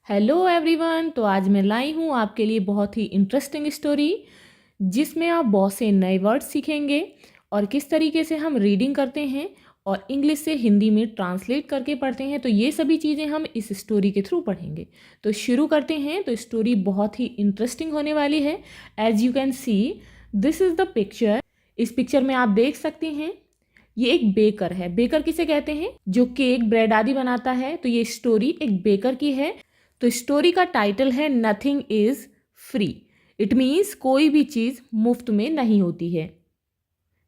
Hello everyone. तो आज मैं लाई हूँ आपके लिए बहुत ही इंटरेस्टिंग स्टोरी जिसमें आप बहुत से नए वर्ड सीखेंगे और किस तरीके से हम रीडिंग करते हैं और इंग्लिश से हिंदी में ट्रांसलेट करके पढ़ते हैं। तो ये सभी चीज़ें हम इस स्टोरी के थ्रू पढ़ेंगे। तो शुरू करते हैं। तो स्टोरी बहुत ही इंटरेस्टिंग होने वाली है। As you can see, this is the picture. इस पिक्चर में आप देख सकते हैं ये एक बेकर है। बेकर किसे कहते हैं? जो केक ब्रेड आदि बनाता है। तो ये स्टोरी एक बेकर की है। तो स्टोरी का टाइटल है nothing is free. It means कोई भी चीज मुफ्त में नहीं होती है।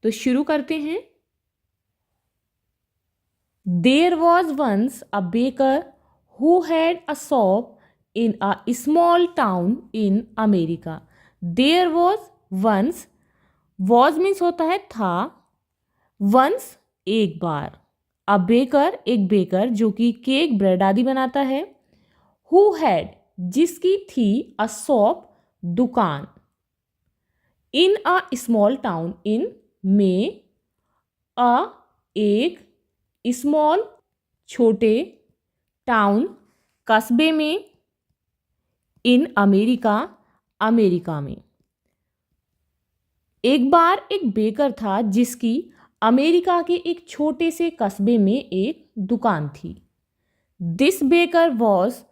तो शुरू करते हैं। There was once a baker who had a shop in a small town in America. There was once, was means होता है था, वंस एक बार, अ बेकर एक बेकर जो कि केक ब्रेड आदि बनाता है, हु हैड जिसकी थी, अ शॉप दुकान, इन अ स्मॉल टाउन इन में, अ एक, स्मॉल छोटे, टाउन कस्बे में, इन अमेरिका अमेरिका में। एक बार एक बेकर था जिसकी अमेरिका के एक छोटे से कस्बे में एक दुकान थी। This baker was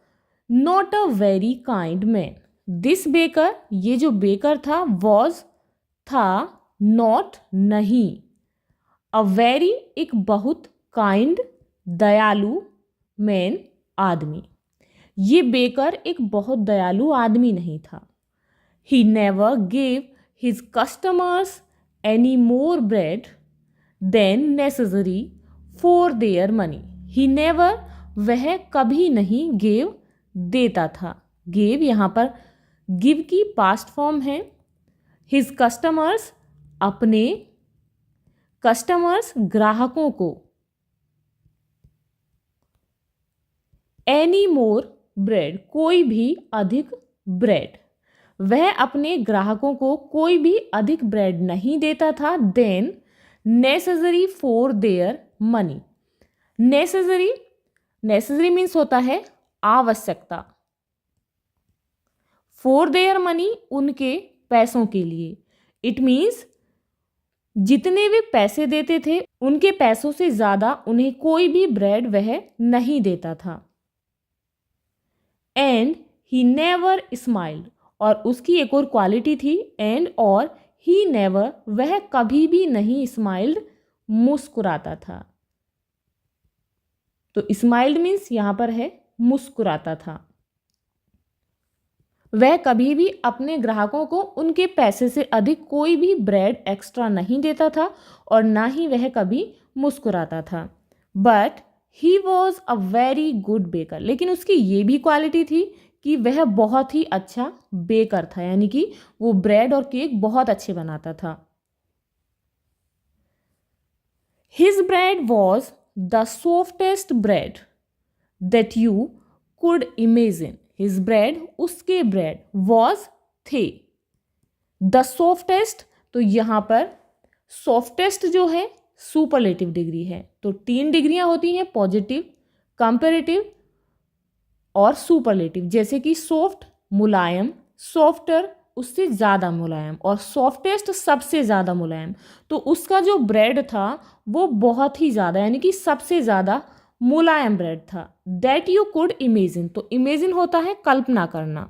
not a very kind man. This baker, ये जो बेकर था, वॉज था, नॉट नहीं, अ वेरी एक बहुत, काइंड दयालु, मैन आदमी। ये बेकर एक बहुत दयालु आदमी नहीं था। He never gave his customers any more bread than necessary for their money. He never, वह कभी नहीं, गेव देता था। गेव यहाँ पर गिव की पास्ट फॉर्म है। हिज कस्टमर्स अपने, कस्टमर्स ग्राहकों को, एनी मोर ब्रेड कोई भी अधिक ब्रेड, वह अपने ग्राहकों को कोई भी अधिक ब्रेड नहीं देता था। Than necessary for their money. Necessary, necessary means होता है आवश्यकता, फॉर देयर मनी उनके पैसों के लिए। इट मीन्स जितने वे पैसे देते थे उनके पैसों से ज़्यादा उन्हें कोई भी ब्रेड वह नहीं देता था। एंड ही नेवर स्माइल्ड, और उसकी एक और क्वालिटी थी, एंड और ही नेवर, वह कभी भी नहीं, स्माइल्ड मुस्कुराता था। तो स्माइल्ड मीन्स यहाँ पर है मुस्कुराता था। वह कभी भी अपने ग्राहकों को उनके पैसे से अधिक कोई भी ब्रेड एक्स्ट्रा नहीं देता था और ना ही वह कभी मुस्कुराता था। But he was a very good baker, लेकिन उसकी ये भी क्वालिटी थी कि वह बहुत ही अच्छा बेकर था, यानी कि वो ब्रेड और केक बहुत अच्छे बनाता था। His bread was the softest bread that you could imagine. His bread, उसके ब्रेड, वॉज थे, द सॉफ्टेस्ट। तो यहाँ पर सॉफ्टेस्ट जो है सुपरलेटिव डिग्री है। तो 3 डिग्रियां होती हैं, पॉजिटिव, कंपैरेटिव और सुपरलेटिव। जैसे कि सॉफ्ट मुलायम, सॉफ्टर उससे ज़्यादा मुलायम, और सॉफ्टेस्ट सबसे ज़्यादा मुलायम। तो उसका जो ब्रेड था वो बहुत ही ज़्यादा, यानी कि सबसे ज़्यादा मुलायम ब्रेड था। दैट यू कुड इमेजिन, तो इमेजिन होता है कल्पना करना,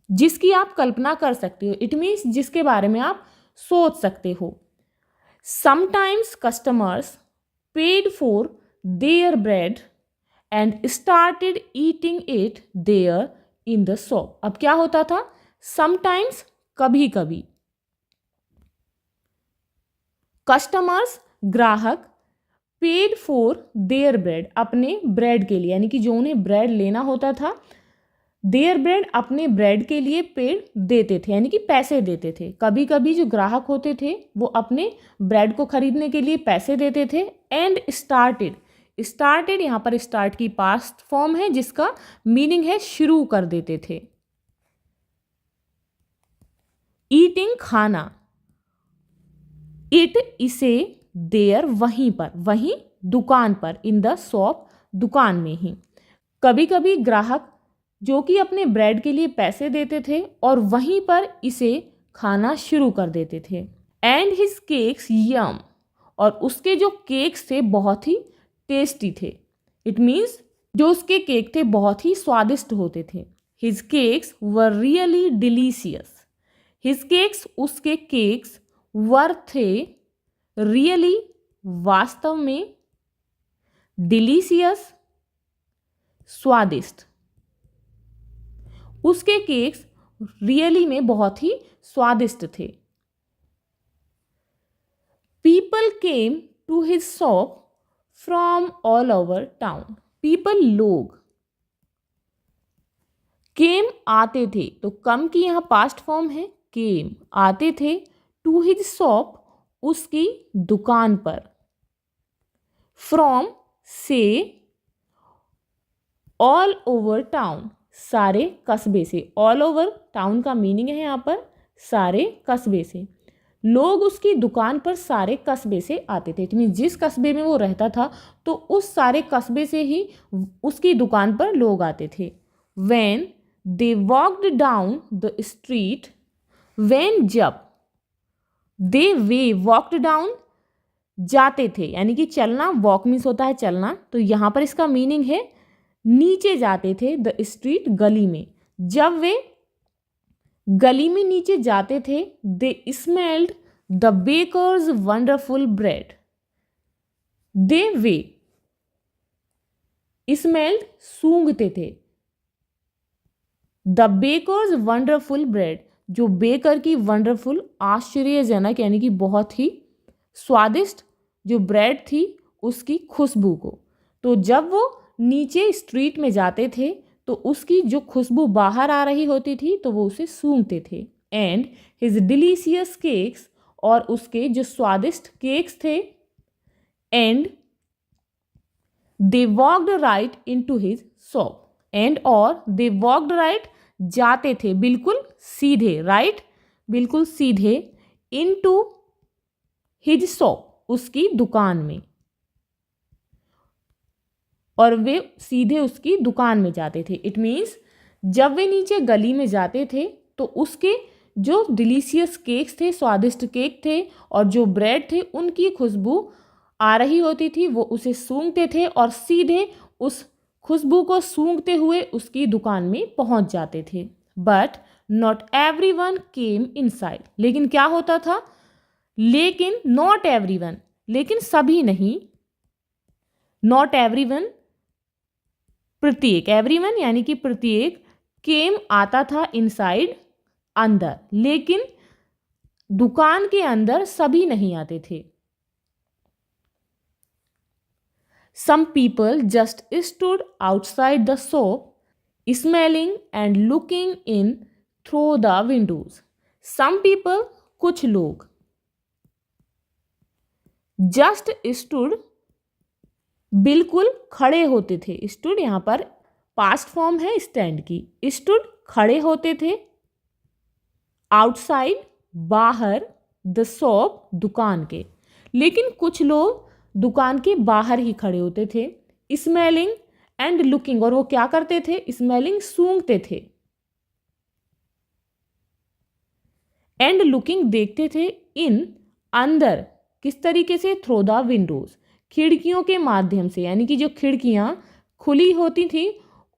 जिसकी आप कल्पना कर सकते हो। इट मीन्स जिसके बारे में आप सोच सकते हो। Sometimes customers paid for their bread and started eating it there in the shop. अब क्या होता था? समटाइम्स, कभी कभी, कस्टमर्स ग्राहक, पेड फॉर देयर ब्रेड अपने ब्रेड के लिए, यानी कि जो उन्हें ब्रेड लेना होता था, देयर ब्रेड अपने ब्रेड के लिए पेड देते थे, यानी कि पैसे देते थे। कभी कभी जो ग्राहक होते थे वो अपने ब्रेड को खरीदने के लिए पैसे देते थे। एंड स्टार्टेड, स्टार्टेड यहाँ पर स्टार्ट की पास्ट फॉर्म है जिसका मीनिंग है शुरू कर देते थे। ईटिंग खाना, इट इसे, देयर वहीं पर, वहीं दुकान पर, इन द शॉप दुकान में ही। कभी कभी ग्राहक जो कि अपने ब्रेड के लिए पैसे देते थे और वहीं पर इसे खाना शुरू कर देते थे। एंड हिज केक्स यम, और उसके जो केक्स थे बहुत ही टेस्टी थे। इट मीन्स जो उसके केक थे बहुत ही स्वादिष्ट होते थे। His cakes were really delicious. His cakes, उसके केक्स, वर थे, रियली, वास्तव में, डिलीशियस, स्वादिष्ट। उसके केक्स रियली में बहुत ही स्वादिष्ट थे। People came to his shop from all over town. People, लोग, केम, आते थे, तो कम की यहाँ पास्ट फॉर्म है, केम, आते थे, टू हिज शॉप, उसकी दुकान पर, फ्रॉम, से, ऑल ओवर टाउन, सारे कस्बे से। ऑल ओवर टाउन का मीनिंग है यहाँ पर सारे कस्बे से। लोग उसकी दुकान पर सारे कस्बे से आते थे। मीन्स जिस कस्बे में वो रहता था तो उस सारे कस्बे से ही उसकी दुकान पर लोग आते थे। When they walked down the street, when, जब, they, वे, walked down, जाते थे, यानी कि चलना, वॉक मीन्स होता है चलना, तो यहाँ पर इसका मीनिंग है नीचे जाते थे, द स्ट्रीट, गली में। जब वे गली में नीचे जाते थे, they smelled the baker's wonderful bread. They, वे, स्मेल्ड, सूंघते थे, द बेकर्स वंडरफुल ब्रेड, जो बेकर की वंडरफुल, आश्चर्यजनक, यानी कि बहुत ही स्वादिष्ट जो ब्रेड थी उसकी खुशबू को। तो जब वो नीचे स्ट्रीट में जाते थे तो उसकी जो खुशबू बाहर आ रही होती थी तो वो उसे सूंघते थे। एंड हिज डिलीशियस केक्स, और उसके जो स्वादिष्ट केक्स थे। And they walked right into his shop, and, और, दे वॉक्ड राइट, जाते थे बिल्कुल सीधे, राइट, बिल्कुल सीधे, इनटू हिज शॉप, उसकी दुकान में, और वे सीधे उसकी दुकान में जाते थे। इट मीन्स जब वे नीचे गली में जाते थे तो उसके जो डिलीशियस केक्स थे, स्वादिष्ट केक थे, और जो ब्रेड थे उनकी खुशबू आ रही होती थी, वो उसे सूंघते थे और सीधे उस खुशबू को सूंघते हुए उसकी दुकान में पहुंच जाते थे। But not everyone came inside, लेकिन क्या होता था, लेकिन, नॉट एवरीवन, लेकिन सभी नहीं, नॉट एवरीवन, प्रत्येक, एवरीवन यानी कि प्रत्येक, केम, आता था, इनसाइड, अंदर, लेकिन दुकान के अंदर सभी नहीं आते थे। Some people just stood outside the shop, smelling and looking in through the windows. Some people, कुछ लोग, just stood, बिल्कुल खड़े होते थे। stood यहाँ पर पास्ट फॉर्म है स्टैंड की। stood, खड़े होते थे, outside, बाहर, the shop, दुकान के। लेकिन कुछ लोग दुकान के बाहर ही खड़े होते थे। स्मेलिंग एंड लुकिंग, और वो क्या करते थे, स्मेलिंग, सूंघते थे, एंड लुकिंग, देखते थे, इन, अंदर, किस तरीके से, थ्रू द विंडोज, खिड़कियों के माध्यम से, यानी कि जो खिड़कियां खुली होती थी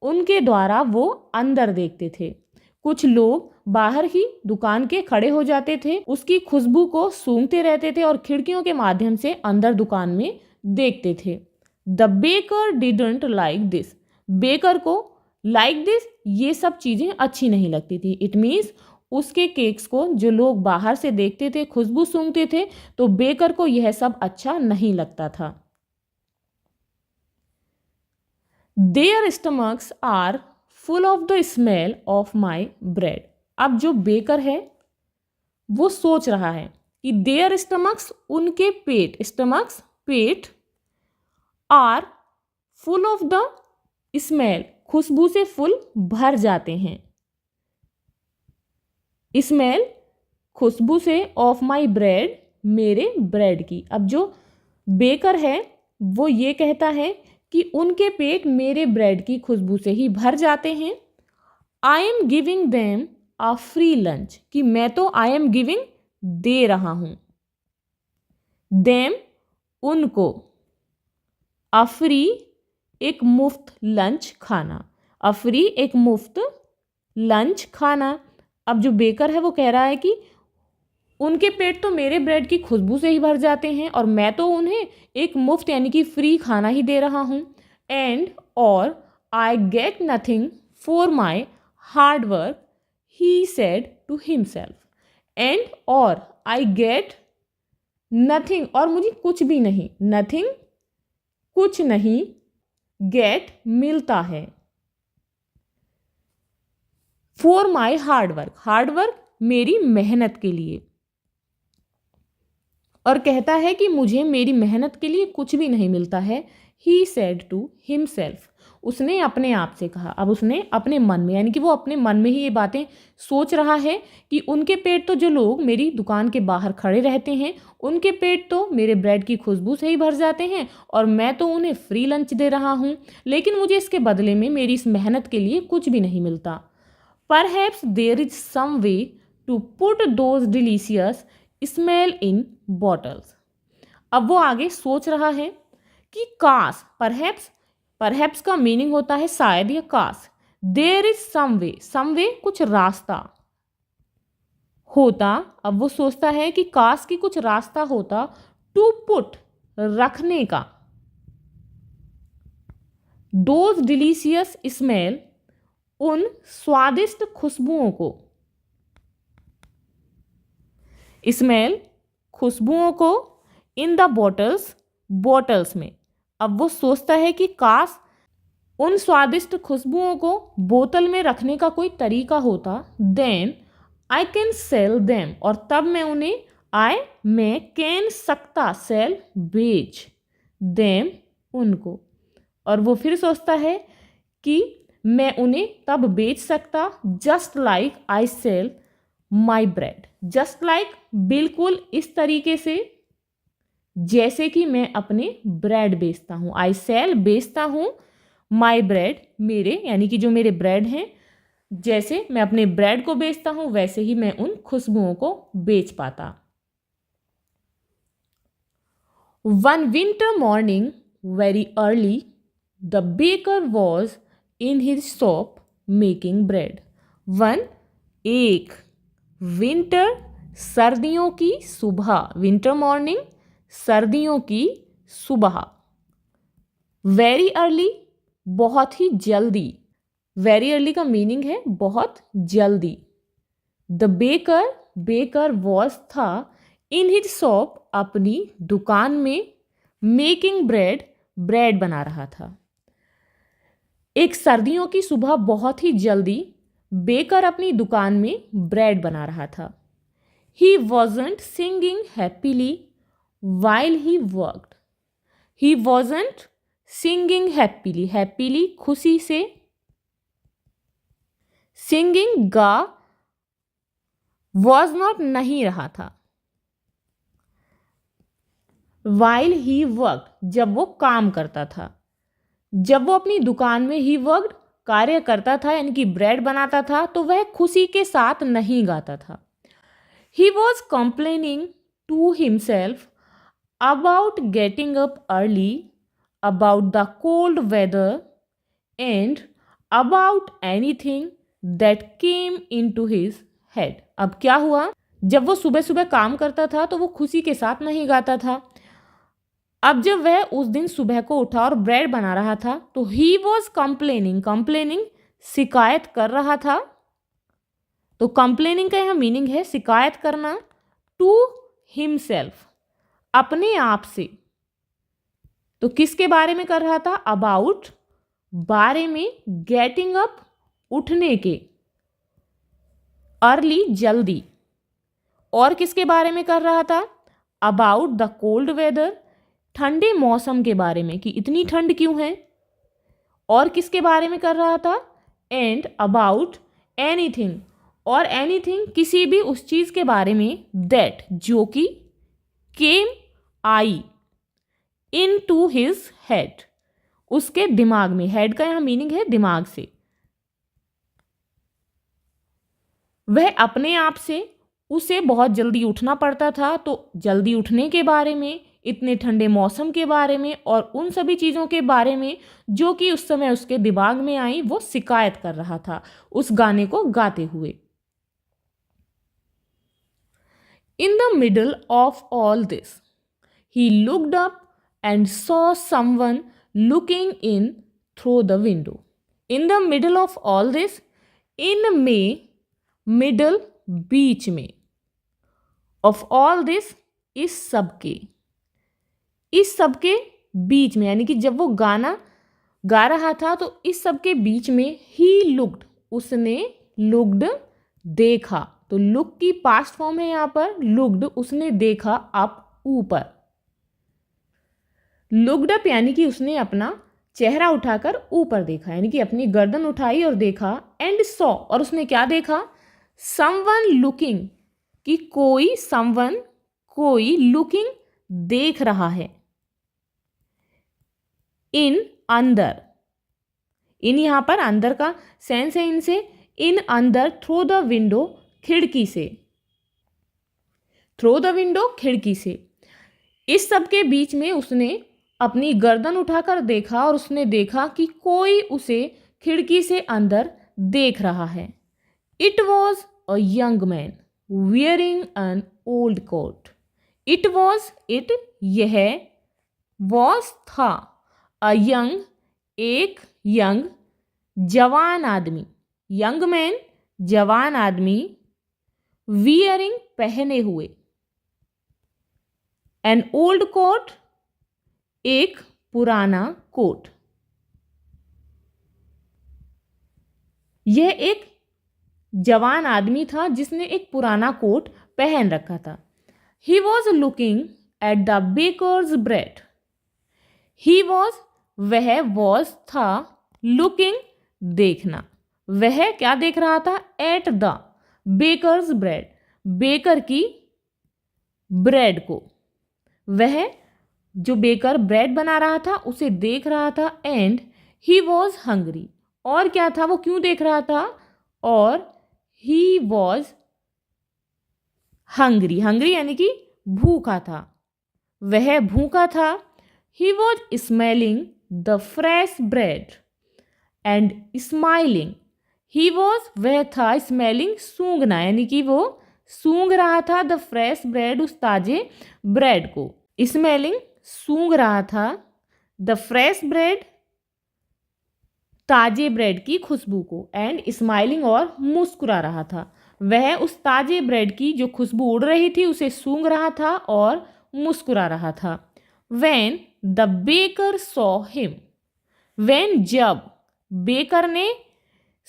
उनके द्वारा वो अंदर देखते थे। कुछ लोग बाहर ही दुकान के खड़े हो जाते थे, उसकी खुशबू को सूंघते रहते थे और खिड़कियों के माध्यम से अंदर दुकान में देखते थे। The baker didn't like this, baker को लाइक दिस, ये सब चीजें अच्छी नहीं लगती थी। इट मीन्स उसके केक्स को जो लोग बाहर से देखते थे, खुशबू सूंघते थे, तो बेकर को यह सब अच्छा नहीं लगता था। Their stomachs are full of the smell of my bread. अब जो बेकर है वो सोच रहा है कि देयर स्टमक्स, उनके पेट, स्टमक्स, पेट, are full of the smell, खुशबू से फुल, भर जाते हैं, स्मेल, खुशबू से, ऑफ माई ब्रेड, मेरे ब्रेड की। अब जो बेकर है वो ये कहता है कि उनके पेट मेरे ब्रेड की खुशबू से ही भर जाते हैं I am giving them a free lunch, कि मैं तो आई एम गिविंग दे रहा हूं, देम उनको, अ फ्री एक मुफ्त लंच खाना, अ फ्री एक मुफ्त लंच खाना। अब जो बेकर है वो कह रहा है कि उनके पेट तो मेरे ब्रेड की खुशबू से ही भर जाते हैं और मैं तो उन्हें एक मुफ्त यानी कि फ्री खाना ही दे रहा हूँ। एंड और I get nothing for my hard work, he said to himself. And और आई गेट नथिंग, और मुझे कुछ भी नहीं, नथिंग कुछ नहीं, गेट मिलता है, for my hard work, hard work मेरी मेहनत के लिए, और कहता है कि मुझे मेरी मेहनत के लिए कुछ भी नहीं मिलता है। ही सेड टू हिमसेल्फ, उसने अपने आप से कहा। अब उसने अपने मन में, यानी कि वो अपने मन में ही ये बातें सोच रहा है कि उनके पेट तो, जो लोग मेरी दुकान के बाहर खड़े रहते हैं, उनके पेट तो मेरे ब्रेड की खुशबू से ही भर जाते हैं और मैं तो उन्हें फ्री लंच दे रहा हूँ, लेकिन मुझे इसके बदले में मेरी इस मेहनत के लिए कुछ भी नहीं मिलता। Perhaps there is some way to put those delicious smell in bottles. अब वो आगे सोच रहा है कि काश, परहैप्स का मीनिंग होता है शायद या काश, देयर इज सम वे कुछ रास्ता होता। अब वो सोचता है कि काश की कुछ रास्ता होता, टू पुट रखने का, दोज डिलीशियस स्मेल उन स्वादिष्ट खुशबुओं को, स्मेल खुशबुओं को, इन द बॉटल्स में। अब वो सोचता है कि काश उन स्वादिष्ट खुशबुओं को बोतल में रखने का कोई तरीका होता, then I can sell them, और तब मैं उन्हें, मैं कैन सकता, सेल बेच, देम उनको, और वो फिर सोचता है कि मैं उन्हें तब बेच सकता, just like I sell my bread, just like बिल्कुल इस तरीके से जैसे कि मैं अपने ब्रेड बेचता हूँ, आई सेल बेचता हूँ, माई ब्रेड मेरे, यानी कि जो मेरे ब्रेड हैं, जैसे मैं अपने ब्रेड को बेचता हूँ वैसे ही मैं उन खुशबुओं को बेच पाता। One winter morning very early the baker was in his shop making bread. One एक, विंटर सर्दियों की सुबह, विंटर मॉर्निंग सर्दियों की सुबह, वेरी अर्ली बहुत ही जल्दी, वेरी अर्ली का मीनिंग है बहुत जल्दी। द बेकर वॉज था, इन हिज शॉप अपनी दुकान में, मेकिंग ब्रेड बना रहा था। एक सर्दियों की सुबह बहुत ही जल्दी बेकर अपनी दुकान में ब्रेड बना रहा था। He wasn't singing happily while he worked, he wasn't singing happily खुशी से, सिंगिंग गा, वॉज नॉट नहीं रहा था, वाइल ही वर्कड जब वो काम करता था, जब वो अपनी दुकान में ही वर्कड कार्य करता था यानी कि ब्रेड बनाता था, तो वह खुशी के साथ नहीं गाता था। He was complaining to himself about getting up early, about the cold weather and about anything that came into his head। अब क्या हुआ, जब वो सुबह सुबह काम करता था तो वो खुशी के साथ नहीं गाता था। अब जब वह उस दिन सुबह को उठा और ब्रेड बना रहा था तो ही वॉज कंप्लेनिंग शिकायत कर रहा था। तो कंप्लेनिंग का यह मीनिंग है शिकायत करना, टू हिमसेल्फ अपने आप से। तो किसके बारे में कर रहा था, अबाउट बारे में, गेटिंग अप उठने के, अर्ली जल्दी, और किसके बारे में कर रहा था, अबाउट द कोल्ड वेदर ठंडे मौसम के बारे में कि इतनी ठंड क्यों है, और किसके बारे में कर रहा था, एंड अबाउट एनीथिंग, और एनीथिंग किसी भी उस चीज़ के बारे में, दैट जो कि, केम आई, इन टू हिज हेड उसके दिमाग में, हेड का यहाँ मीनिंग है दिमाग से, वह अपने आप से, उसे बहुत जल्दी उठना पड़ता था, तो जल्दी उठने के बारे में, इतने ठंडे मौसम के बारे में और उन सभी चीज़ों के बारे में जो कि उस समय उसके दिमाग में आई, वो शिकायत कर रहा था उस गाने को गाते हुए। In the middle of all this, he looked up and saw someone looking in through the window. In the middle of all this, in में middle बीच में, of all this इस सबके बीच में, यानी कि जब वो गाना गा रहा था तो इस सबके बीच में ही लुक्ड, उसने लुक्ड देखा, तो लुक की पास्ट फॉर्म है यहाँ पर, लुक्ड उसने देखा अप ऊपर, लुक्ड अप यानी कि उसने अपना चेहरा उठाकर ऊपर देखा, यानी कि अपनी गर्दन उठाई और देखा, एंड सॉ और उसने क्या देखा, समवन लुकिंग कि कोई, समवन कोई, लुकिंग देख रहा है, इन अंदर, इन यहाँ पर अंदर का सेंस है इनसे, इन अंदर, थ्रू द विंडो खिड़की से, थ्रू द विंडो खिड़की से, इस सब के बीच में उसने अपनी गर्दन उठाकर देखा और उसने देखा कि कोई उसे खिड़की से अंदर देख रहा है। It was a young man wearing an old coat. It was, it यह, वॉज था, अ यंग एक, यंग जवान आदमी, यंग मैन जवान आदमी, वियरिंग पहने हुए, एन ओल्ड कोट एक पुराना कोट। यह एक जवान आदमी था जिसने एक पुराना कोट पहन रखा था। He was looking at the baker's bread. He was, वह, वॉज था, लुकिंग देखना, वह क्या देख रहा था, at the baker's bread, baker की ब्रेड को, वह जो बेकर ब्रेड बना रहा था उसे देख रहा था, एंड ही वॉज हंग्री, और क्या था, वो क्यों देख रहा था, और ही वॉज हंग्री, हंग्री यानी कि भूखा था, वह भूखा था। He was smelling the fresh bread and smiling. He was, वह था, स्मेलिंग सूंघना, यानी कि वो सूंघ रहा था, द फ्रेश ब्रेड, उस ताजे ब्रेड को, स्मेलिंग सूंघ रहा था, द फ्रेश ब्रेड ताजे ब्रेड की खुशबू को, एंड स्माइलिंग और मुस्कुरा रहा था, वह उस ताजे ब्रेड की जो खुशबू उड़ रही थी उसे सूंघ रहा था और मुस्कुरा रहा था। When the baker saw him, when जब बेकर ने,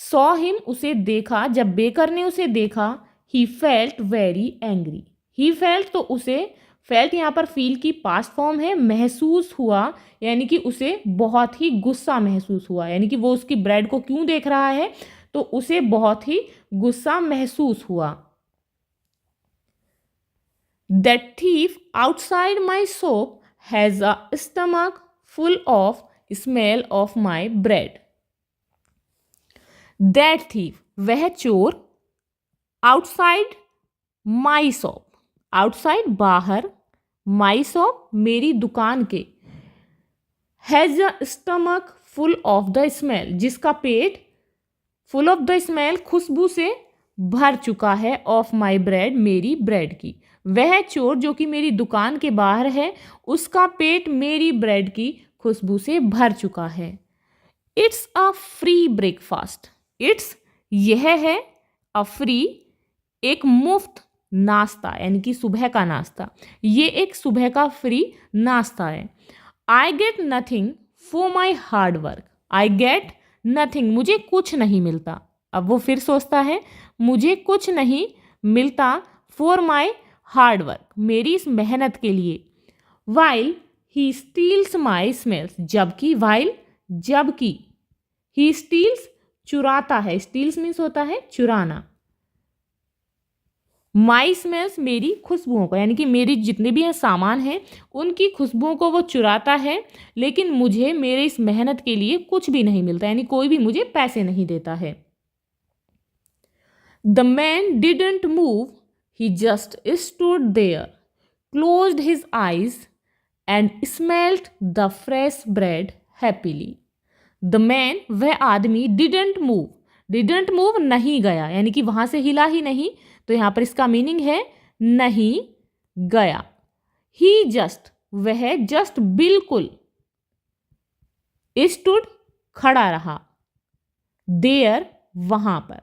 सॉ हिम उसे देखा, जब बेकर ने उसे देखा, he felt very angry. He felt, तो उसे, फेल्ट यहाँ पर फील की पास्ट फॉर्म है, महसूस हुआ, यानी कि उसे बहुत ही गुस्सा महसूस हुआ, यानी कि वो उसकी ब्रेड को क्यों देख रहा है, तो उसे बहुत ही गुस्सा महसूस हुआ। That thief outside my shop has a stomach full of smell of my bread. That thief, वह चोर, आउटसाइड माई शॉप, आउटसाइड बाहर, माई शॉप मेरी दुकान के, has a stomach full of the smell, जिसका पेट, फुल ऑफ द स्मेल खुशबू से भर चुका है, ऑफ माई ब्रेड मेरी ब्रेड की, वह चोर जो कि मेरी दुकान के बाहर है उसका पेट मेरी ब्रेड की खुशबू से भर चुका है। It's a free breakfast. It's, यह है, अ फ्री एक मुफ्त नाश्ता, यानी कि सुबह का नाश्ता, ये एक सुबह का फ्री नाश्ता है। आई get nothing for my hard work. I get nothing, मुझे कुछ नहीं मिलता, अब वो फिर सोचता है मुझे कुछ नहीं मिलता, फॉर माई हार्ड वर्क मेरी इस मेहनत के लिए। While he steals my smells, जबकि, वाइल जबकि, ही स्टील्स चुराता है, स्टील्स मीन्स होता है चुराना, माई स्मेल्स मेरी खुशबुओं को, यानी कि मेरी जितने भी हैं सामान हैं उनकी खुशबुओं को वो चुराता है, लेकिन मुझे मेरे इस मेहनत के लिए कुछ भी नहीं मिलता, यानी कोई भी मुझे पैसे नहीं देता है। The man didn't move, he just stood there, closed his eyes, and smelled the fresh bread happily. The man वह आदमी डिडंट मूव नहीं गया, यानी कि वहां से हिला ही नहीं, तो यहां पर इसका मीनिंग है नहीं गया. ही जस्ट वह जस्ट बिल्कुल, स्टूड खड़ा रहा, देयर वहां पर.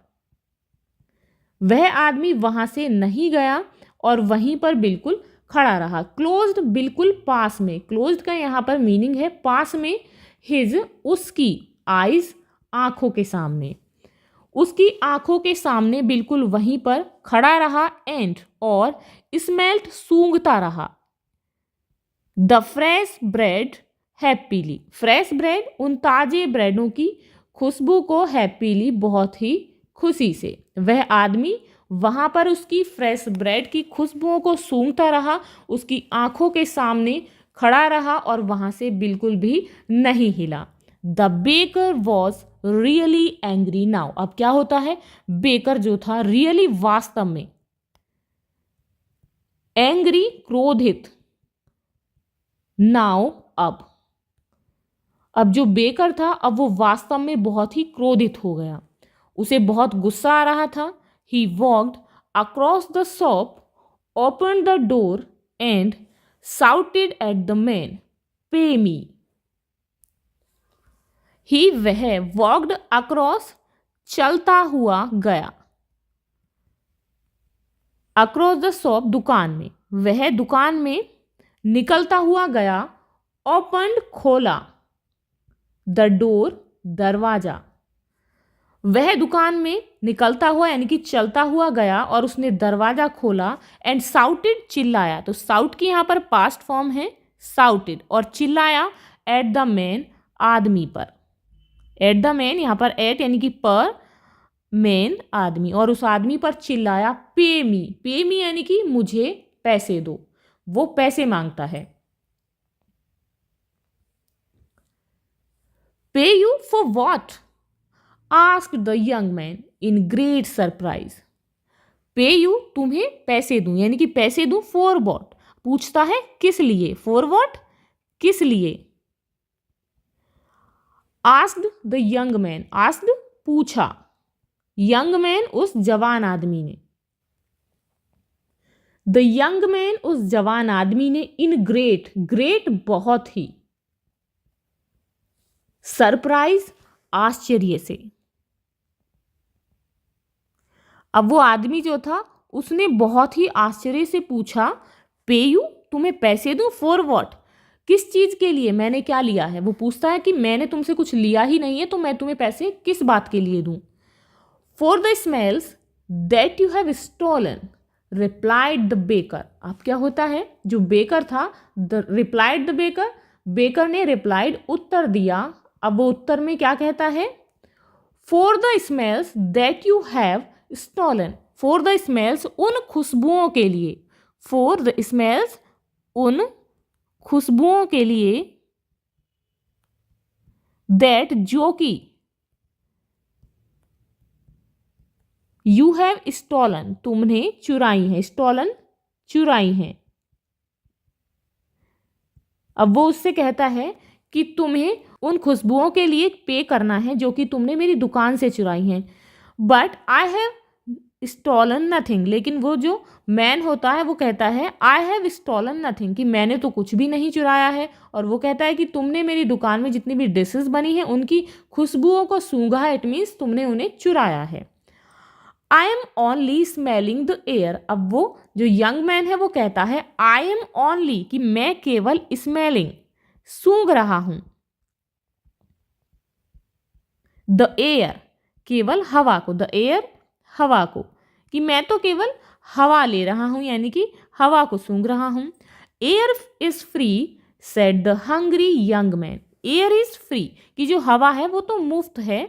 वह आदमी वहां से नहीं गया और वहीं पर बिल्कुल खड़ा रहा. क्लोज्ड बिल्कुल पास में, क्लोज्ड का यहां पर मीनिंग है पास में. हिज उसकी, आइज आंखों के सामने, उसकी आंखों के सामने बिल्कुल वहीं पर खड़ा रहा. एंड और स्मेल्ट सूंघता रहा. The fresh bread happily, fresh bread उन ताजे ब्रेडों की खुशबू को, हैप्पीली बहुत ही खुशी से. वह आदमी वहां पर उसकी फ्रेश ब्रेड की खुशबुओं को सूंघता रहा, उसकी आंखों के सामने खड़ा रहा और वहां से बिल्कुल भी नहीं हिला. The baker was really angry now. अब क्या होता है, बेकर जो था रियली वास्तव में, एंग्री क्रोधित, नाउ अब जो बेकर था अब वो वास्तव में बहुत ही क्रोधित हो गया, उसे बहुत गुस्सा आ रहा था. He walked across the shop, open the door and shouted at the man, pay me. He वह walked across चलता हुआ गया, across the shop दुकान में, वह दुकान में निकलता हुआ गया. opened खोला, the door दरवाजा. वह दुकान में निकलता हुआ यानी कि चलता हुआ गया और उसने दरवाजा खोला. एंड साउटेड चिल्लाया, तो साउट की यहाँ पर पास्ट फॉर्म है साउटेड, और चिल्लाया एट द मैन आदमी पर. एट द मैन यहाँ पर एट यानी कि पर, मैन आदमी, और उस आदमी पर चिल्लाया पे मी यानी कि मुझे पैसे दो, वो पैसे मांगता है. पे you for what asked the young man in great surprise. पे यू तुम्हें पैसे दूं, यानी कि पैसे दूं for what, पूछता है किस लिए, for what किस लिए. asked the young man, asked पूछा, young man उस जवान आदमी ने, the young man उस जवान आदमी ने, in great बहुत ही, सरप्राइज आश्चर्य से. अब वो आदमी जो था उसने बहुत ही आश्चर्य से पूछा, पे यू तुम्हें पैसे दूं, फॉर वॉट किस चीज के लिए, मैंने क्या लिया है. वो पूछता है कि मैंने तुमसे कुछ लिया ही नहीं है तो मैं तुम्हें पैसे किस बात के लिए दूं. For the smells that you have stolen, replied the baker. अब क्या होता है, जो बेकर था, रिप्लाइड द बेकर, बेकर ने रिप्लाइड उत्तर दिया. अब वो उत्तर में क्या कहता है, for the smells that you have stolen, for the smells उन खुशबुओं के लिए, फॉर द स्मेल्स उन खुशबुओं के लिए, दैट जो कि, यू हैव स्टॉलन तुमने चुराई है, स्टॉलन चुराई है. अब वो उससे कहता है कि तुम्हें उन खुशबुओं के लिए पे करना है जो कि तुमने मेरी दुकान से चुराई हैं. But I have stolen nothing, लेकिन वो जो मैन होता है वो कहता है आई हैव स्टॉलन नथिंग, कि मैंने तो कुछ भी नहीं चुराया है. और वो कहता है कि तुमने मेरी दुकान में जितनी भी डिशेस बनी हैं उनकी खुशबुओं को सूंघा है, इट मीन्स तुमने उन्हें चुराया है. I am only smelling the air. अब वो जो यंग मैन है वो कहता है आई एम ओनली, कि मैं केवल स्मेलिंग सूंघ रहा हूं, द एयर केवल हवा को, द एयर हवा को, कि मैं तो केवल हवा ले रहा हूं यानी कि हवा को सूंघ रहा हूं. Air is free said the hungry young man. Air is free, कि जो हवा है वो तो मुफ्त है,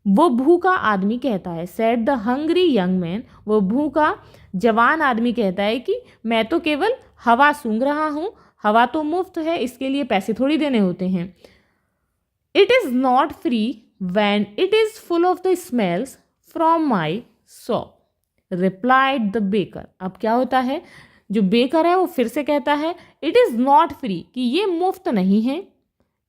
वो भूखा आदमी कहता है. Said the hungry young man, वो भूखा जवान आदमी कहता है कि मैं तो केवल हवा सूंघ रहा हूं, हवा तो मुफ्त है, इसके लिए पैसे थोड़ी देने होते हैं. It is not free when it is full of the smells from my shop, replied the baker. अब क्या होता है, जो बेकर है वो फिर से कहता है इट इज़ नॉट फ्री, कि ये मुफ्त नहीं है।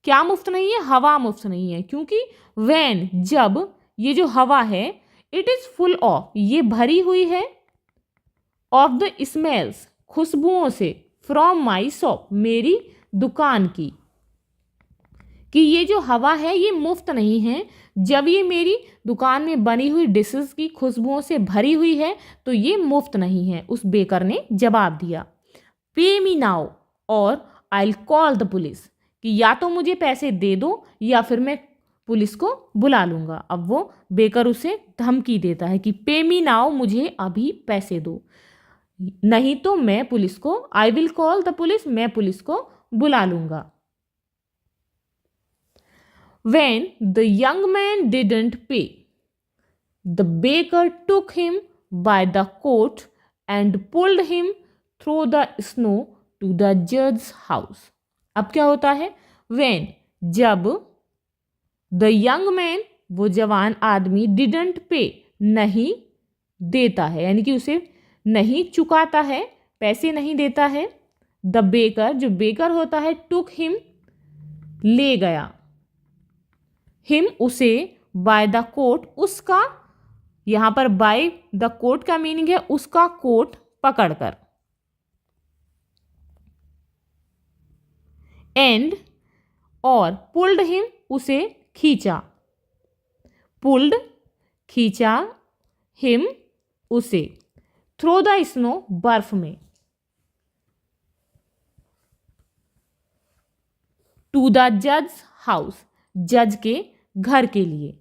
क्या मुफ्त नहीं है? हवा मुफ्त नहीं है, क्योंकि व्हेन, जब, ये जो हवा है, इट इज़ फुल ऑफ, ये भरी हुई है, ऑफ द स्मेल्स, खुशबुओं से, फ्रॉम माई शॉप, मेरी दुकान की, कि ये जो हवा है ये मुफ्त नहीं है, जब ये मेरी दुकान में बनी हुई डिशेस की खुशबुओं से भरी हुई है तो ये मुफ्त नहीं है। उस बेकर ने जवाब दिया, पे मी नाउ और I will call the police, कि या तो मुझे पैसे दे दो या फिर मैं पुलिस को बुला लूँगा। अब वो बेकर उसे धमकी देता है कि पे मी नाउ, मुझे अभी पैसे दो, नहीं तो मैं पुलिस को, I will call the police, मैं पुलिस को बुला लूँगा। When the young man didn't pay, the baker took him by the coat and pulled him through the snow to the judge's house. अब क्या होता है? When, जब, the young man, वो जवान आदमी, didn't pay, नहीं देता है, यानी कि उसे नहीं चुकाता है, पैसे नहीं देता है। the baker, जो बेकर होता है, took him, ले गया, हिम, उसे, बाय द कोट, उसका, यहां पर बाय द कोट का मीनिंग है उसका कोट पकड़कर, एंड, और, पुल्ड हिम, उसे खींचा, पुल्ड, खींचा, हिम, उसे, थ्रो द स्नो, बर्फ में, टू द जज हाउस, जज के घर के लिए।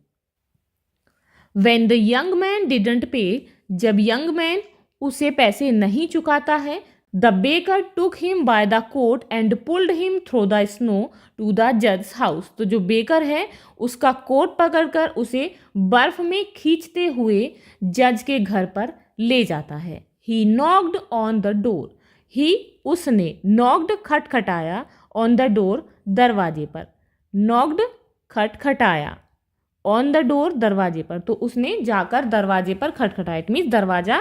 When the young man didn't pay, जब यंग मैन उसे पैसे नहीं चुकाता है, the baker took him by the coat and pulled him through the snow to the judge's house. तो जो बेकर है उसका कोट पकड़कर उसे बर्फ में खींचते हुए जज के घर पर ले जाता है। He knocked on the door. He, उसने, knocked, खटखटाया, on the door, दरवाजे पर, knocked, खटखटाया, ऑन द डोर, दरवाजे पर, तो उसने जाकर दरवाजे पर खटखटाया, इट मीन्स दरवाजा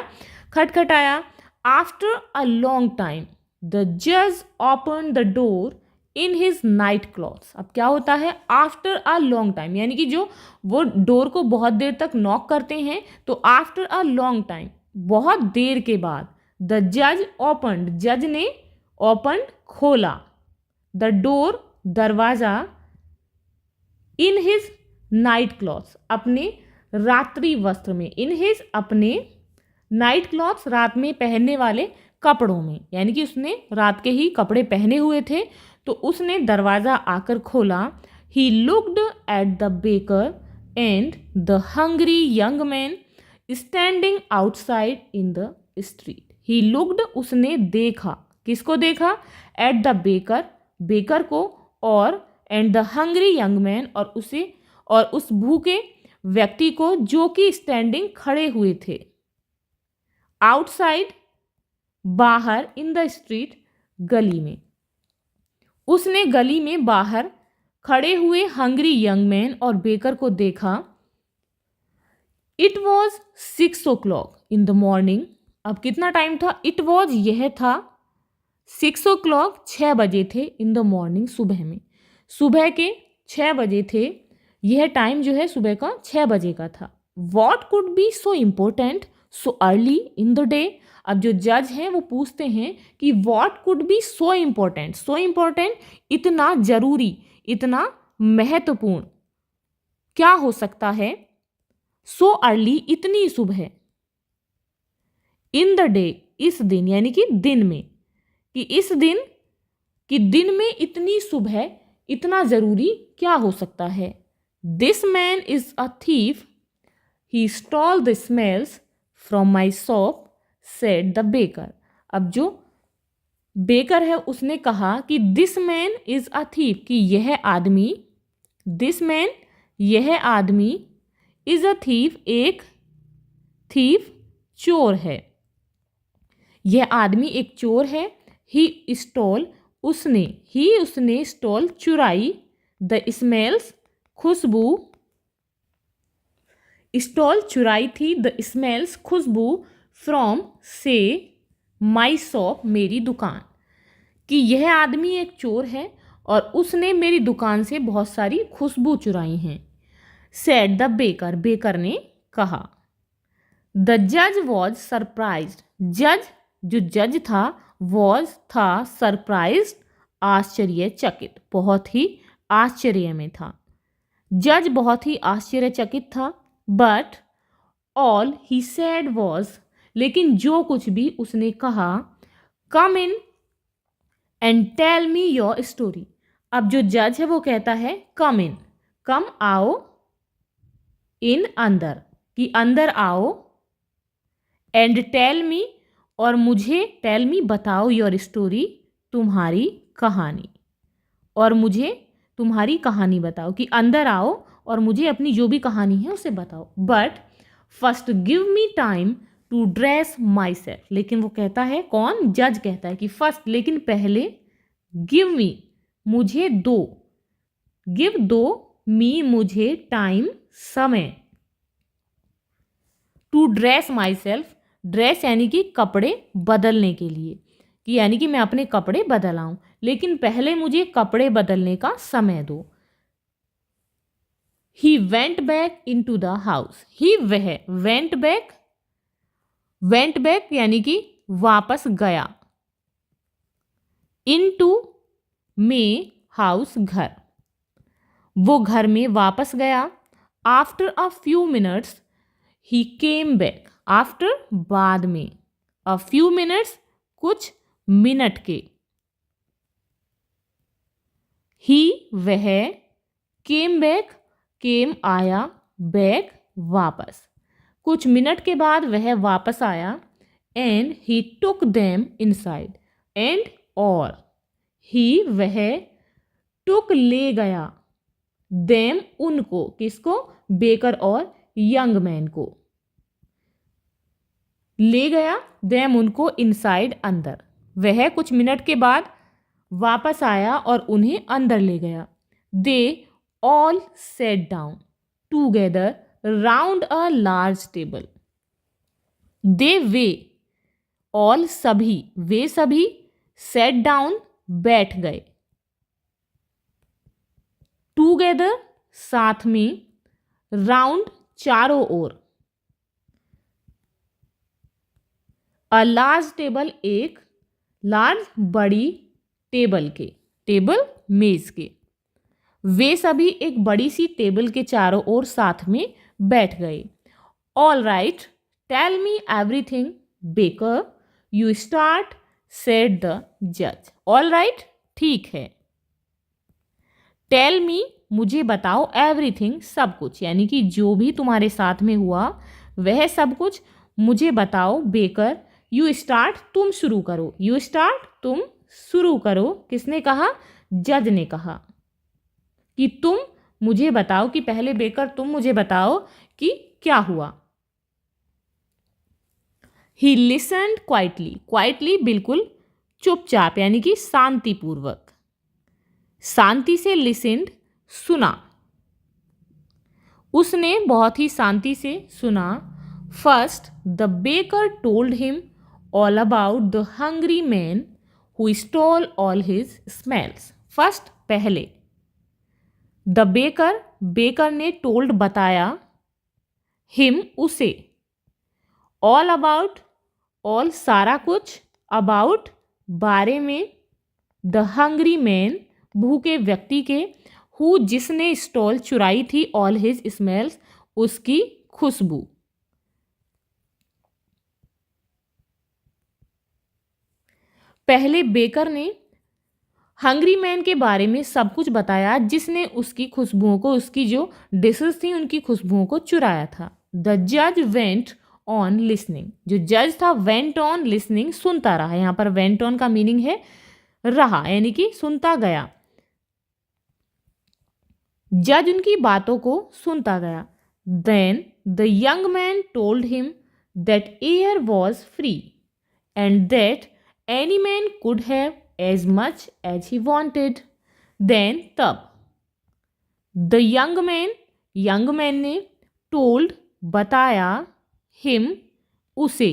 खटखटाया। After a long time the जज open the door in his night clothes. अब क्या होता है? आफ्टर अ लॉन्ग टाइम, यानी कि जो वो डोर को बहुत देर तक नॉक करते हैं, तो आफ्टर अ लॉन्ग टाइम, बहुत देर के बाद, द जज ओपन, जज ने ओपन, खोला, द डोर, दरवाजा, इन हिज नाइट क्लॉथ्स, अपने रात्रि वस्त्र में, इन हिज, अपने, नाइट क्लॉथ्स, रात में पहनने वाले कपड़ों में, यानी कि उसने रात के ही कपड़े पहने हुए थे, तो उसने दरवाज़ा आकर खोला। He looked at the baker and the hungry young man standing outside in the street. He looked, उसने देखा, किसको देखा? एट द बेकर, बेकर को, और and the hungry young man, और उसे, और उस भूखे व्यक्ति को जो कि स्टैंडिंग, खड़े हुए थे, आउटसाइड, बाहर, इन द स्ट्रीट, गली में। उसने गली में बाहर खड़े हुए हंग्री यंग मैन और बेकर को देखा। It was 6 o'clock in the morning. अब कितना टाइम था? इट वॉज, यह था, 6 o'clock, 6 बजे थे, इन द मॉर्निंग, सुबह में, सुबह के 6 बजे थे, यह टाइम जो है सुबह का 6 बजे का था। What could be so important so early in the day. अब जो जज हैं वो पूछते हैं कि what could be so important, so important, इतना जरूरी, इतना महत्वपूर्ण क्या हो सकता है, सो अर्ली, इतनी सुबह, इन द डे, इस दिन, यानी कि दिन में, कि इस दिन, कि दिन में इतनी सुबह, इतना जरूरी क्या हो सकता है। This man is a thief, he stall the smells from my shop, said the baker. अब जो बेकर है उसने कहा कि this man is a thief, कि यह आदमी, दिस मैन, यह आदमी, इज अ थीफ, एक थीफ, चोर है, यह आदमी एक चोर है। ही स्टॉल, उसने, ही, उसने, स्टॉल, चुराई, द स्मेल्स, खुशबू, स्टॉल चुराई थी द स्मेल्स खुशबू फ्रॉम से माई शॉप मेरी दुकान, कि यह आदमी एक चोर है और उसने मेरी दुकान से बहुत सारी खुशबू चुराई हैं। सेड द बेकर, बेकर ने कहा। द जज वॉज सरप्राइज्ड, जज जो जज था वॉज था सरप्राइज्ड आश्चर्यचकित, बहुत ही आश्चर्य में था। जज बहुत ही आश्चर्यचकित था। But all he said was, लेकिन जो कुछ भी उसने कहा, come in and tell me your story. अब जो जज है वो कहता है कम इन, कम आओ, इन अंदर, कि अंदर आओ, एंड टेल मी, और मुझे, टेल मी बताओ, योर स्टोरी, तुम्हारी कहानी, और मुझे तुम्हारी कहानी बताओ, कि अंदर आओ और मुझे अपनी जो भी कहानी है उसे बताओ। But first give me time to dress myself, लेकिन वो कहता है, कौन, जज कहता है कि फर्स्ट, लेकिन पहले, गिव मी, मुझे दो, गिव दो, मी मुझे, टाइम समय, to dress myself, dress यानी कि कपड़े बदलने के लिए, कि यानी कि मैं अपने कपड़े बदल आऊं, लेकिन पहले मुझे कपड़े बदलने का समय दो। He went back into the house, he वह, वेंट बैक, वेंट बैक यानी कि वापस गया, इन टू में हाउस घर, वो घर में वापस गया। After a few minutes he came back, after बाद में, अ फ्यू मिनट्स कुछ मिनट के, ही वह, केम बैक, केम आया, बैक वापस, कुछ मिनट के बाद वह वापस आया। And he took them inside, and और, ही वह, टुक ले गया, देम उनको, किसको, बेकर और यंग मैन को, ले गया, देम उनको, इनसाइड अंदर, वह कुछ मिनट के बाद वापस आया और उन्हें अंदर ले गया। They all set down together round a large table, they way, all सभी, वे सभी, सेट डाउन बैठ गए, टूगेदर साथ में, राउंड चारों ओर, अ लार्ज टेबल एक, लार्ज बड़ी, टेबल के, टेबल मेज के, वे सभी एक बड़ी सी टेबल के चारों ओर साथ में बैठ गए। All right, tell me everything baker, you start, said the जज। ऑल राइट, ठीक है। टेल मी, मुझे बताओ, एवरीथिंग, सब कुछ, यानी कि जो भी तुम्हारे साथ में हुआ वह सब कुछ मुझे बताओ। बेकर, यू स्टार्ट, तुम शुरू करो, यू स्टार्ट, तुम शुरू करो। किसने कहा, जज ने कहा कि तुम मुझे बताओ, कि पहले बेकर तुम मुझे बताओ कि क्या हुआ। ही लिसन्ड क्वाइटली, क्वाइटली बिल्कुल चुपचाप, यानी कि शांतिपूर्वक, शांति से, लिसन्ड सुना, उसने बहुत ही शांति से सुना। First the baker told him all about the hungry man who stole all his smells. First पहले, द बेकर, बेकर ने, टोल्ड बताया, हिम उसे, ऑल अबाउट, ऑल सारा कुछ, अबाउट बारे में, द हंग्री मैन भूखे व्यक्ति के, हु जिसने, स्टॉल चुराई थी, ऑल हिज स्मेल्स उसकी खुशबू। पहले बेकर ने हंग्री मैन के बारे में सब कुछ बताया जिसने उसकी खुशबुओं को, उसकी जो डिशेस थी उनकी खुशबुओं को चुराया था। द जज वेंट ऑन लिसनिंग, जो जज था वेंट ऑन लिसनिंग, सुनता रहा। यहाँ पर वेंट ऑन का मीनिंग है रहा, यानी कि सुनता गया। जज उनकी बातों को सुनता गया। Then the young man told him that air was free and that any man could have as much as he wanted. Then तब the young man ने told बताया, हिम उसे,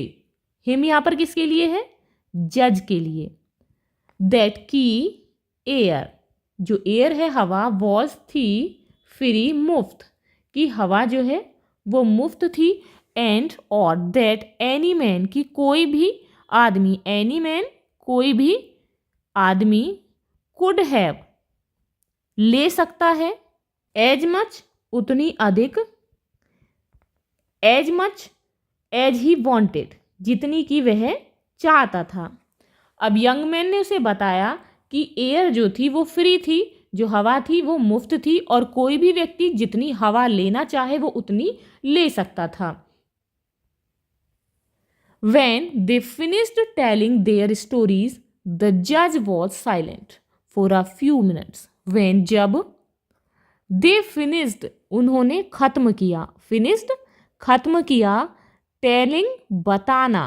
हिम यहाँ पर किसके लिए है? जज के लिए। दैट की एयर, जो एयर है हवा, वॉज थी फ्री मुफ्त, कि हवा जो है वो मुफ्त थी। एंड और दैट एनी मैन, कि कोई भी आदमी, एनी मैन कोई भी आदमी, कुड हैव ले सकता है, एज मच उतनी अधिक, as much as he wanted जितनी की वह चाहता था। अब यंग मैन ने उसे बताया कि एयर जो थी वो फ्री थी, जो हवा थी वो मुफ्त थी, और कोई भी व्यक्ति जितनी हवा लेना चाहे वो उतनी ले सकता था। When they finished telling their stories, the judge was silent for a few minutes. When जब they finished उन्होंने खत्म किया, finished खत्म किया, telling बताना,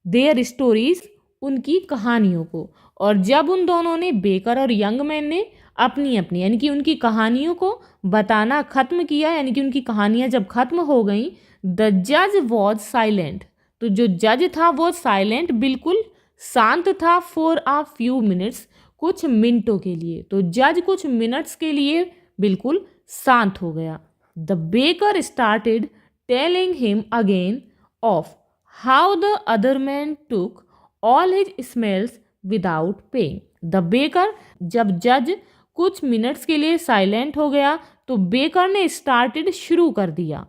their stories उनकी कहानियों को, और जब उन दोनों ने, बेकर और यंग मैन ने, अपनी अपनी यानी कि उनकी कहानियों को बताना खत्म किया, यानी कि उनकी कहानियां जब खत्म हो गई, द जज वॉज साइलेंट, तो जो जज था वो साइलेंट, बिल्कुल शांत था, फॉर अ फ्यू मिनट्स, कुछ मिनटों के लिए। तो जज कुछ मिनट्स के लिए बिल्कुल शांत हो गया। The baker started telling him again of how the other man took all his smells without paying. The baker, जब जज कुछ मिनट्स के लिए साइलेंट हो गया तो बेकर ने स्टार्टेड शुरू कर दिया,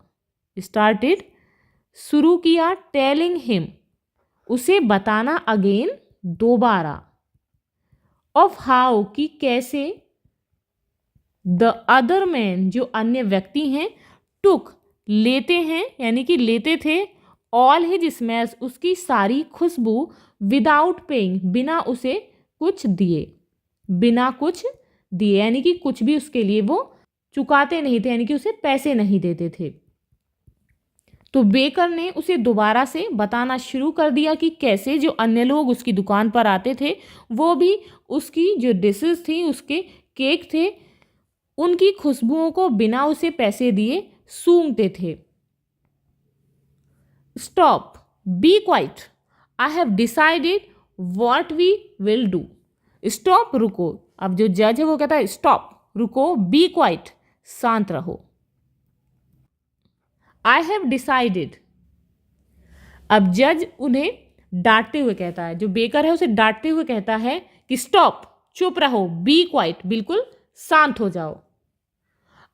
स्टार्टेड शुरू किया, टेलिंग हिम उसे बताना, अगेन दोबारा, ऑफ हाउ की कैसे, द अदर मैन जो अन्य व्यक्ति हैं, टुक लेते हैं यानी कि लेते थे, ऑल हिज स्मेल्स उसकी सारी खुशबू, विदाउट पेइंग बिना उसे कुछ दिए, बिना कुछ दिए यानी कि कुछ भी उसके लिए वो चुकाते नहीं थे, यानी कि उसे पैसे नहीं देते थे। तो बेकर ने उसे दोबारा से बताना शुरू कर दिया कि कैसे जो अन्य लोग उसकी दुकान पर आते थे वो भी उसकी जो डिशेस थी, उसके केक थे, उनकी खुशबुओं को बिना उसे पैसे दिए सूंघते थे। Stop, be quiet, I have decided what we will do. Stop, रुको। अब जो जज है वो कहता है स्टॉप, रुको, बी क्वाइट, शांत रहो। आई हैव डिसाइडेड, अब जज उन्हें डांटते हुए कहता है, जो बेकर है उसे डांटते हुए कहता है कि स्टॉप, चुप रहो, बी क्वाइट, बिल्कुल शांत हो जाओ।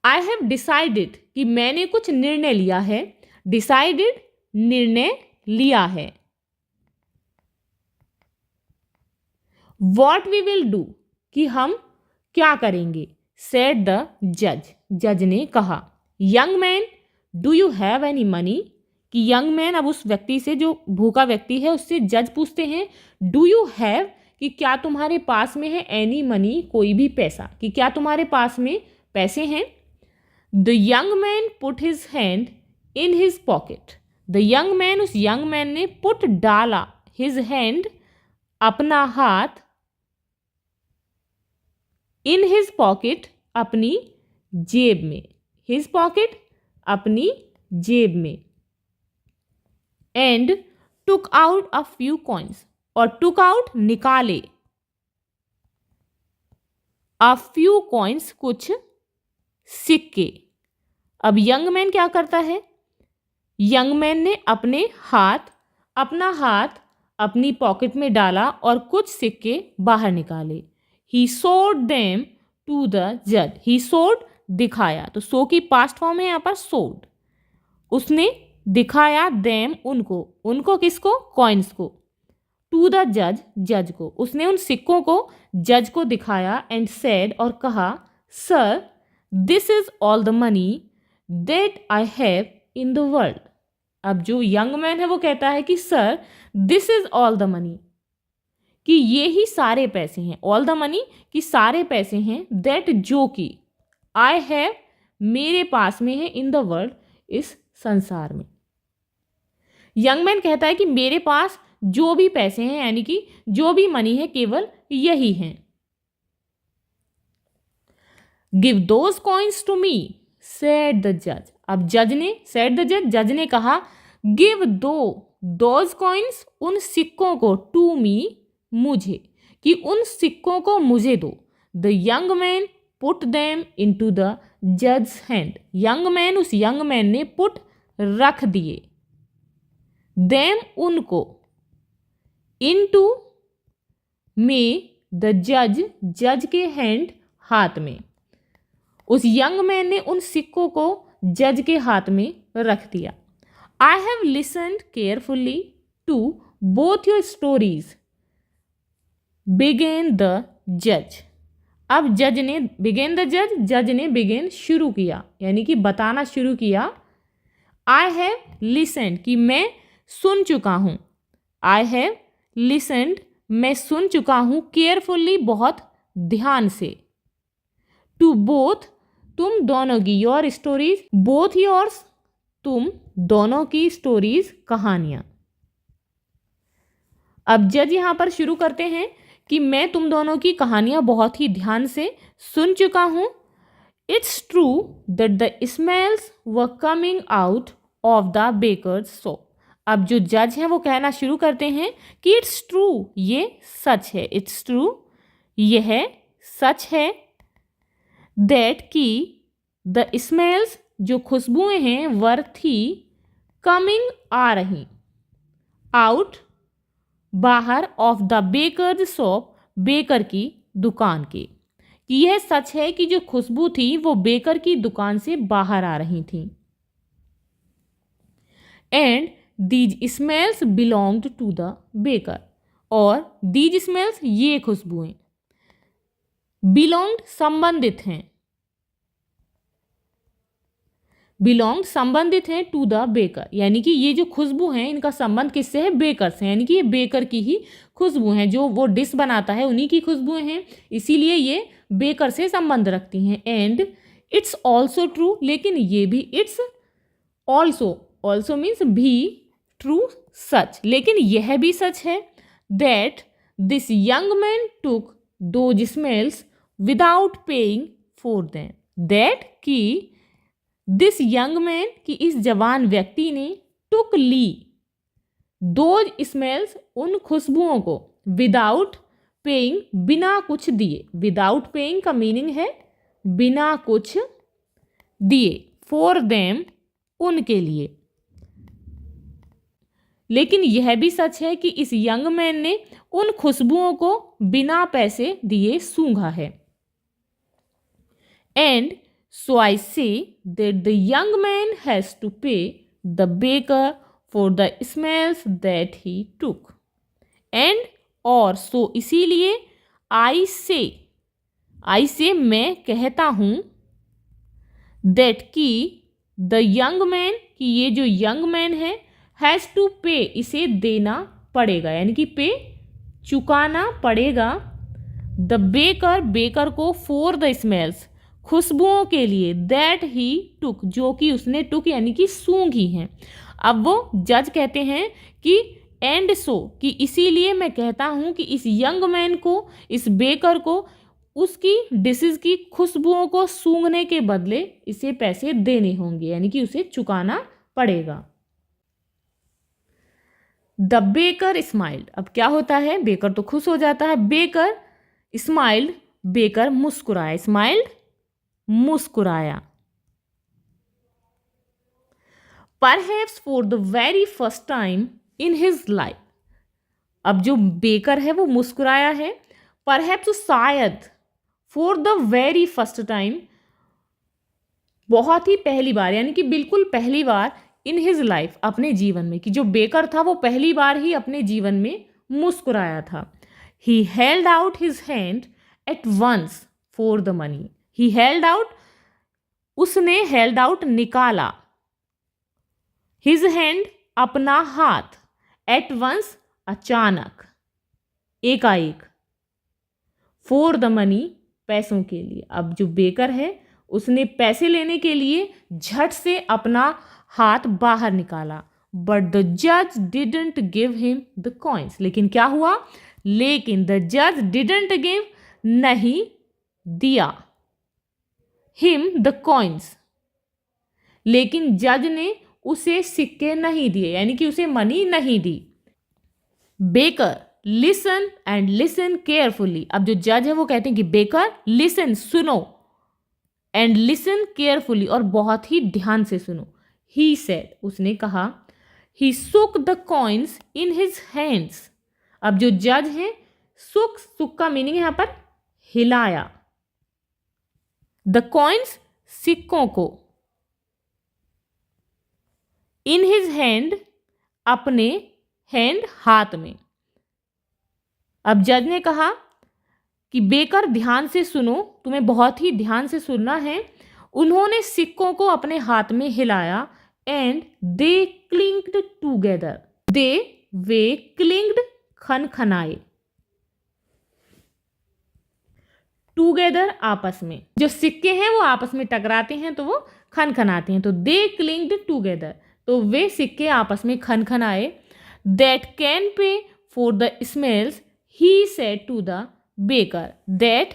आई हैव डिसाइडेड, कि मैंने कुछ निर्णय लिया है, डिसाइडेड निर्णय लिया है। वॉट वी विल डू, कि हम क्या करेंगे, सेड द जज, जज ने कहा। Young man, do you have any money, कि यंग मैन अब उस व्यक्ति से, जो भूखा व्यक्ति है उससे जज पूछते हैं डू यू हैव, कि क्या तुम्हारे पास में है, एनी मनी कोई भी पैसा, कि क्या तुम्हारे पास में पैसे हैं। The young man put his hand in his pocket, the young man, उस यंग मैन ने, पुट डाला, हिज हैंड अपना हाथ, इन हिज पॉकेट अपनी जेब में, हिज पॉकेट अपनी जेब में, and took out a few coins, और टुक आउट निकाले, अ फ्यू कॉइन्स कुछ सिक्के। अब यंग मैन क्या करता है, यंग मैन ने अपना हाथ अपनी पॉकेट में डाला और कुछ सिक्के बाहर निकाले। ही सोड देम टू द जज, ही सोड दिखाया, तो सो की पास्ट फॉर्म है यहाँ पर सोड, उसने दिखाया, देम उनको, उनको किसको, कॉइन्स को, टू द जज, जज को, उसने उन सिक्कों को जज को दिखाया, एंड सेड और कहा, sir this is all the money that I have in the world. अब जो यंग मैन है वो कहता है कि sir this is all the money, कि ये ही सारे पैसे हैं, ऑल द मनी कि सारे पैसे हैं, दैट जो कि, आई हैव मेरे पास में है, इन द वर्ल्ड इस संसार में। यंग मैन कहता है कि मेरे पास जो भी पैसे हैं यानी कि जो भी मनी है केवल यही हैं। Give those coins to me, said the जज, अब जज ने, सेड द जज, जज ने कहा, गिव दोज कॉइन्स, उन सिक्कों को, टू मी, मुझे, कि उन सिक्कों को मुझे दो। The young man put them into the जज हैंड, यंग मैन, उस यंग मैन ने, पुट, रख दिए, देम, उनको, इनटू, में, द जज, जज के हैंड, हाथ में। उस यंग मैन ने उन सिक्कों को जज के हाथ में रख दिया। I have listened carefully to both your stories, began the जज। अब जज ने, बिगेन द जज, जज ने बिगेन, शुरू किया, यानी कि बताना शुरू किया। आई हैव लिसन्ड, कि मैं सुन चुका हूँ, आई हैव लिसन्ड, मैं सुन चुका हूँ, केयरफुली, बहुत ध्यान से, टू बोथ, तुम दोनों की, योर स्टोरीज, बोथ योर्स, तुम दोनों की स्टोरीज, कहानियां। अब जज यहां पर शुरू करते हैं कि मैं तुम दोनों की कहानियां बहुत ही ध्यान से सुन चुका हूं। It's true that the smells were coming out of the baker's shop. अब जो जज हैं वो कहना शुरू करते हैं कि इट्स ट्रू, ये सच है, इट्स ट्रू, यह सच है, दैट की, द स्मेल्स, जो खुशबुएं हैं, वर थी, कमिंग, आ रही, आउट, बाहर, of the baker's shop, baker की दुकान के, कि यह सच है कि जो खुशबू थी वो बेकर की दुकान से बाहर आ रही थी। And these smells belonged to the baker, और दीज स्मेल्स, ये खुशबुएं, बिलोंग्ड, संबंधित हैं, बिलोंग, संबंधित हैं, टू द बेकर, यानी कि ये जो खुशबू हैं इनका संबंध किससे है, बेकर से, यानी कि ये बेकर की ही खुशबू हैं, जो वो डिश बनाता है उन्हीं की खुशबुएं हैं, इसीलिए ये बेकर से संबंध रखती हैं। एंड इट्स ऑल्सो ट्रू, लेकिन ये भी, इट्स ऑल्सो, ऑल्सो मीन्स भी, ट्रू, सच, लेकिन यह भी सच है, that this young man took those smells without paying for them, that की, दिस यंग मैन, कि इस जवान व्यक्ति ने, टुक, ली, दोज स्मेल्स, उन खुशबुओं को, विदाउट पेइंग, बिना कुछ दिए, विदाउट पेइंग का मीनिंग है बिना कुछ दिए, फॉर देम, उनके लिए, लेकिन यह भी सच है कि इस यंग मैन ने उन खुशबुओं को बिना पैसे दिए सूंघा है। And so I say that the young man has to pay the baker for the smells that he took. And, और, so, इसीलिए, I say, मैं कहता हूँ, that की, the young man, कि ये जो young man है, has to pay, इसे देना पड़ेगा, यानी कि पे, चुकाना पड़ेगा, the baker, बेकर को, for the smells, खुशबुओं के लिए, दैट ही टुक, जो कि उसने, टुक यानी कि सूंघी हैं। अब वो जज कहते हैं कि एंड सो, कि इसीलिए मैं कहता हूं कि इस यंग मैन को, इस बेकर को, उसकी डिशेज की खुशबुओं को सूंघने के बदले इसे पैसे देने होंगे, यानी कि उसे चुकाना पड़ेगा। द बेकर स्माइल्ड, अब क्या होता है, बेकर तो खुश हो जाता है, बेकर स्माइल्ड, बेकर मुस्कुराया, स्माइल्ड, मुस्कुराया। Perhaps for the very first time in his life, अब जो बेकर है वो मुस्कुराया है, परहैप्स, शायद, for the very first time, बहुत ही पहली बार, यानी कि बिल्कुल पहली बार, इन हिज लाइफ, अपने जीवन में, कि जो बेकर था वो पहली बार ही अपने जीवन में मुस्कुराया था। He held out his hand at once for the money, he held out, उसने, हेल्ड आउट, निकाला, हिज हैंड, अपना हाथ, एट वंस, अचानक, एकाएक, फॉर द मनी, पैसों के लिए। अब जो बेकर है उसने पैसे लेने के लिए झट से अपना हाथ बाहर निकाला, बट द जज didn't give him the coins, लेकिन क्या हुआ, लेकिन द जज डिडंट गिव, नहीं दिया, हिम द कॉइन्स, लेकिन जज ने उसे सिक्के नहीं दिए, यानी कि उसे मनी नहीं दी। Baker listen and listen carefully. अब जो जज है वो कहते हैं कि बेकर लिसन, सुनो, एंड लिसन केयरफुली, और बहुत ही ध्यान से सुनो। ही सेड, उसने कहा, ही shook the coins in his hands. अब जो जज है, सुक का मीनिंग यहाँ पर हिलाया, द कॉइन्स सिक्कों को, इन हिज हैंड अपने हैंड हाथ में। अब जज ने कहा कि बेकर ध्यान से सुनो, तुम्हें बहुत ही ध्यान से सुनना है। उन्होंने सिक्कों को अपने हाथ में हिलाया, एंड दे क्लिंक्ड टूगेदर, वे क्लिंक्ड खनखनाए, टूगेदर आपस में। जो सिक्के हैं वो आपस में टकराते हैं तो वो खनखनाते हैं, तो दे क्लिंक्ड टूगेदर, तो वे सिक्के आपस में खनखनाए। That can pay for the smells, he said to the baker, that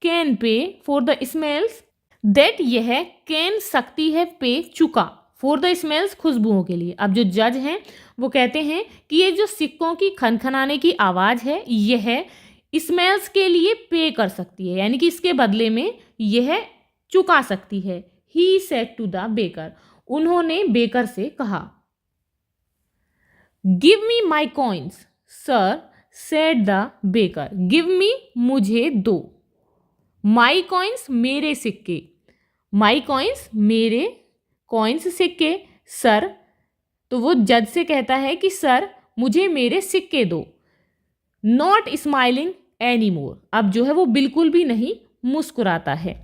can pay for the smells, that यह कैन सकती है, पे चुका, फॉर द स्मेल्स खुशबुओं के लिए। अब जो जज हैं वो कहते हैं कि ये जो सिक्कों की खनखनाने की आवाज़ है यह स्मेल्स के लिए पे कर सकती है, यानी कि इसके बदले में यह चुका सकती है। He said to the baker, उन्होंने बेकर से कहा। Give me my coins sir, said the baker, give me, मुझे दो, माई कॉइन्स, मेरे सिक्के, माई कॉइन्स, मेरे कॉइन्स सिक्के, सर, तो वो जज से कहता है कि सर मुझे मेरे सिक्के दो। नॉट स्माइलिंग एनी मोर, अब जो है वो बिल्कुल भी नहीं मुस्कुराता है।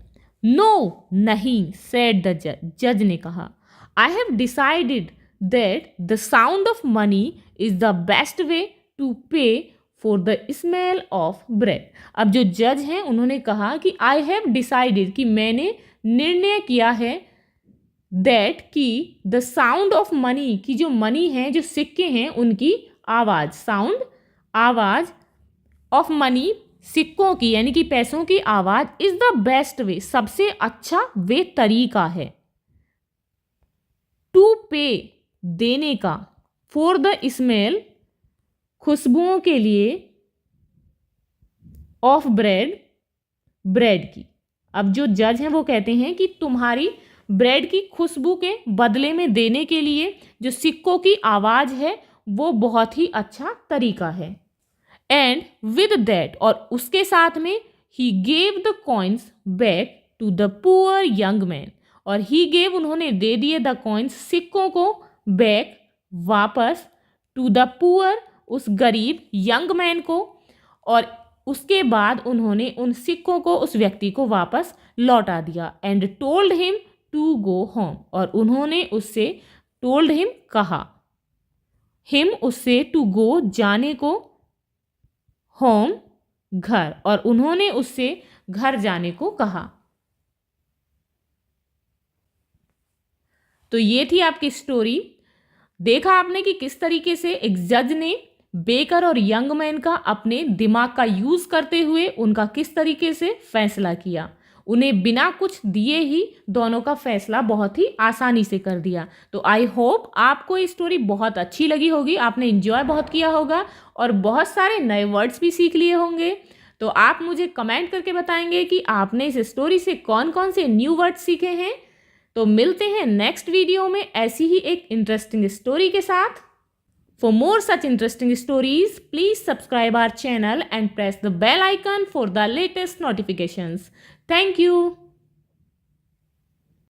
नो, नहीं, सेड द जज, जज ने कहा, I have decided that the sound of money is the best way to pay for the smell of bread. अब जो जज हैं उन्होंने कहा कि आई हैव डिसाइडेड, कि मैंने निर्णय किया है, दैट कि द साउंड ऑफ मनी, की जो मनी है, जो सिक्के हैं उनकी आवाज़, साउंड आवाज़, ऑफ मनी सिक्कों की, यानी कि पैसों की आवाज़, इज द बेस्ट वे, सबसे अच्छा वे तरीका है, टू पे, देने का, फॉर द स्मेल, खुशबुओं के लिए, ऑफ ब्रेड, ब्रेड की। अब जो जज हैं वो कहते हैं कि तुम्हारी ब्रेड की खुशबू के बदले में देने के लिए जो सिक्कों की आवाज़ है वो बहुत ही अच्छा तरीका है। एंड विद दैट, और उसके साथ में, he gave the coins back to the poor young man, और ही गेव, उन्होंने दे दिए, द कॉइन्स, सिक्कों को, बैक, वापस, टू द पुअर, उस गरीब यंग मैन को, और उसके बाद उन्होंने उन सिक्कों को उस व्यक्ति को वापस लौटा दिया। And told him to go home, और उन्होंने उससे, टोल्ड हिम, कहा, हिम, उससे, टू गो, जाने को, होम, घर, और उन्होंने उससे घर जाने को कहा। तो ये थी आपकी स्टोरी। देखा आपने कि किस तरीके से एक जज ने बेकर और यंग मैन का अपने दिमाग का यूज करते हुए उनका किस तरीके से फैसला किया। उन्हें बिना कुछ दिए ही दोनों का फैसला बहुत ही आसानी से कर दिया। तो आई होप आपको ये स्टोरी बहुत अच्छी लगी होगी, आपने एंजॉय बहुत किया होगा और बहुत सारे नए वर्ड्स भी सीख लिए होंगे। तो आप मुझे कमेंट करके बताएंगे कि आपने इस स्टोरी से कौन कौन से न्यू वर्ड्स सीखे हैं। तो मिलते हैं नेक्स्ट वीडियो में ऐसी ही एक इंटरेस्टिंग स्टोरी के साथ। For more such interesting stories, please subscribe our channel and press the bell icon for the latest notifications. Thank you.